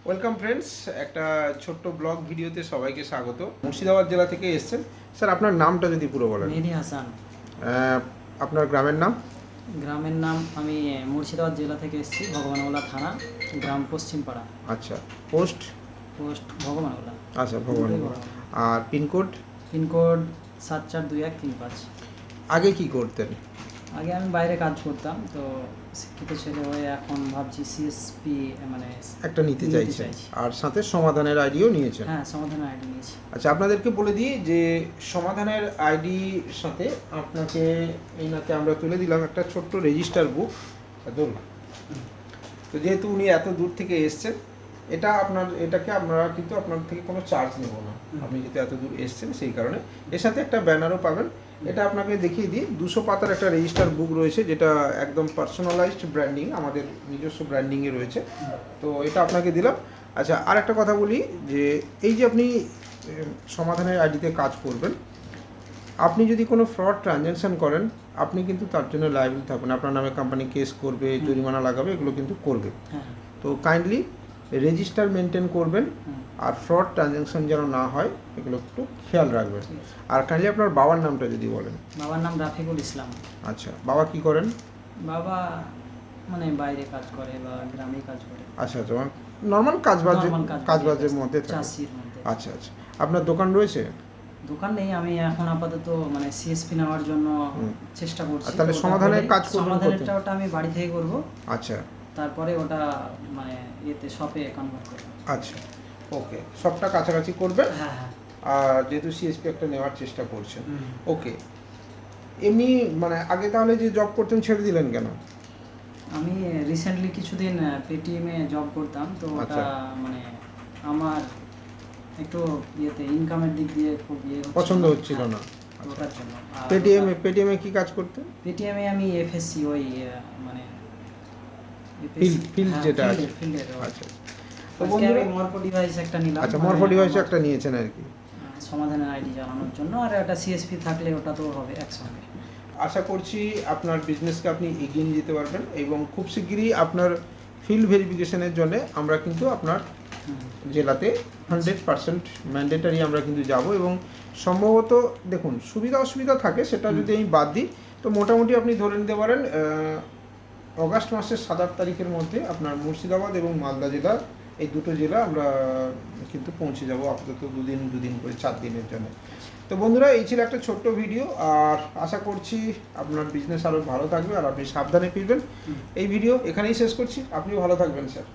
Welcome friends, একটা ছোট্ট blog ভিডিওতে সবাইকে স্বাগত। মুর্শিদাবাদ জেলা থেকে এসেছেন। স্যার, আপনার নামটা যদি পুরো বলেন। মেহেদি হাসান। আপনার গ্রামের নাম? গ্রামের নাম আমি মুর্শিদাবাদ জেলা থেকে এসেছি, ভগবানগোলা থানা, গ্রাম পশ্চিমপাড়া। আচ্ছা, পোস্ট? পোস্ট ভগবানগোলা। আচ্ছা, ভগবান। আর পিনকোড? পিনকোড 742135। আগে কি করতেন? আগে আমি বাইরে কাজ করতাম, তো শিক্ষিত ছেলে হয়ে এখন ভাবছি সিএসপি মানে একটা নিতে চাইছেন, আর সাথে সমাধানের আইডিও নিয়েছেন? হ্যাঁ, সমাধানের আইডি নিয়েছি। আচ্ছা, আপনাদেরকে বলে দিই যে সমাধানের আইডির সাথে আপনাকে এই নাতে আমরা তুলে দিলাম একটা ছোট্ট রেজিস্টার বুক। ধরুন, তো যেহেতু উনি এত দূর থেকে এসছেন, এটাকে আমরা কিন্তু আপনার থেকে কোনো চার্জ নেব না। আপনি যেহেতু এত দূর এসছেন সেই কারণে এর সাথে একটা ব্যানারও পাবেন। এটা আপনাকে দেখিয়ে দিই, 200 পাতার একটা রেজিস্টার বুক রয়েছে, যেটা একদম পার্সোনালাইজড ব্র্যান্ডিং, আমাদের নিজস্ব ব্র্যান্ডিংয়ে রয়েছে। তো এটা আপনাকে দিলাম। আচ্ছা, আর একটা কথা বলি যে এই যে আপনি সমাধানের আইডিতে কাজ করবেন, আপনি যদি কোনো ফ্রড ট্রানজ্যাকশান করেন, আপনি কিন্তু তার জন্য লায়াবল থাকবেন। আপনার নামে কোম্পানি কেস করবে, জরিমানা লাগাবে, এগুলো কিন্তু করবে। তো কাইন্ডলি রেজিস্টার মেনটেন করবেন, আর ফ্রড ট্রানজ্যাকশন যেন না হয় এগুলো একটু খেয়াল রাখবেন। আর কাইন্ডলি আপনার বাবার নামটা যদি বলেন। বাবার নাম রাফিকুল ইসলাম। আচ্ছা, বাবা কি করেন? বাবা মানে বাইরে কাজ করে বা গ্রামে কাজ করে। আচ্ছা আচ্ছা, নর্মাল কাজবাজের মধ্যে থাকে। চাষির মধ্যে। আচ্ছা আচ্ছা, আপনার দোকান রয়েছে? দোকান নেই, আমি এখন আপাতত মানে সিএসপি নেওয়ার জন্য চেষ্টা করছি। তাহলে সমাধানের কাজ করবেন? ওটা আমি বাড়ি থেকে করব। আচ্ছা, তারপরে ওটা মানে ইয়েতে শপে কনভার্ট করব। আচ্ছা, ওকে, সবটা কাছাকাছি করবেন। হ্যাঁ হ্যাঁ। আর যেহেতু সিএসপি একটা নেওয়ার চেষ্টা করছেন, ওকে। এমনি মানে আগে তাহলে যে জব করতেন ছেড়ে দিলেন কেন? আমি রিসেন্টলি কিছুদিন পেটিএমে জব করতাম, তো ওটা মানে আমার একটু ইয়েতে ইনকামের দিক দিয়ে খুব পছন্দ হচ্ছিল না। ওটার জন্য। পেটিএমে কি কাজ করতেন? পেটিএমে আমি এফএসসি ওই মানে ফিল্ড যেটা আছে। ফিল্ডের। আচ্ছা, তো বন্ধুরা মরফো ডিভাইস একটা নিলাম। আচ্ছা, মরফো ডিভাইস একটা নিয়েছেন আর কি, সমাধানের আইডি জানানোর জন্য। আর একটা সিএসপি থাকলে ওটা তো হবে একসঙ্গে। আশা করছি আপনার বিজনেসকে আপনি এগিয়ে নিয়ে যেতে পারবেন, এবং খুব শিগগিরই আপনার ফিল্ড ভেরিফিকেশনের জন্য আমরা কিন্তু আপনার জেলাতে 100% ম্যান্ডেটারি আমরা কিন্তু যাব। এবং সম্ভবত দেখুন, সুবিধা অসুবিধা থাকে, সেটা যদি আমি বাদ দিই, তো মোটামুটি আপনি ধরে নিতে পারেন অগাস্ট মাসের 7-8 তারিখের মধ্যে আপনার মুর্শিদাবাদ এবং মালদা জেলা, এই দুটো জেলা আমরা কিন্তু পৌঁছে যাব, আপাতত দুদিন করে 4 দিনের জন্য। তো বন্ধুরা, এই ছিল একটা ছোট্ট ভিডিও, আর আশা করছি আপনার বিজনেস আরও ভালো থাকবে আর আপনি সাবধানে ফিরবেন। এই ভিডিও এখানেই শেষ করছি, আপনিও ভালো থাকবেন স্যার।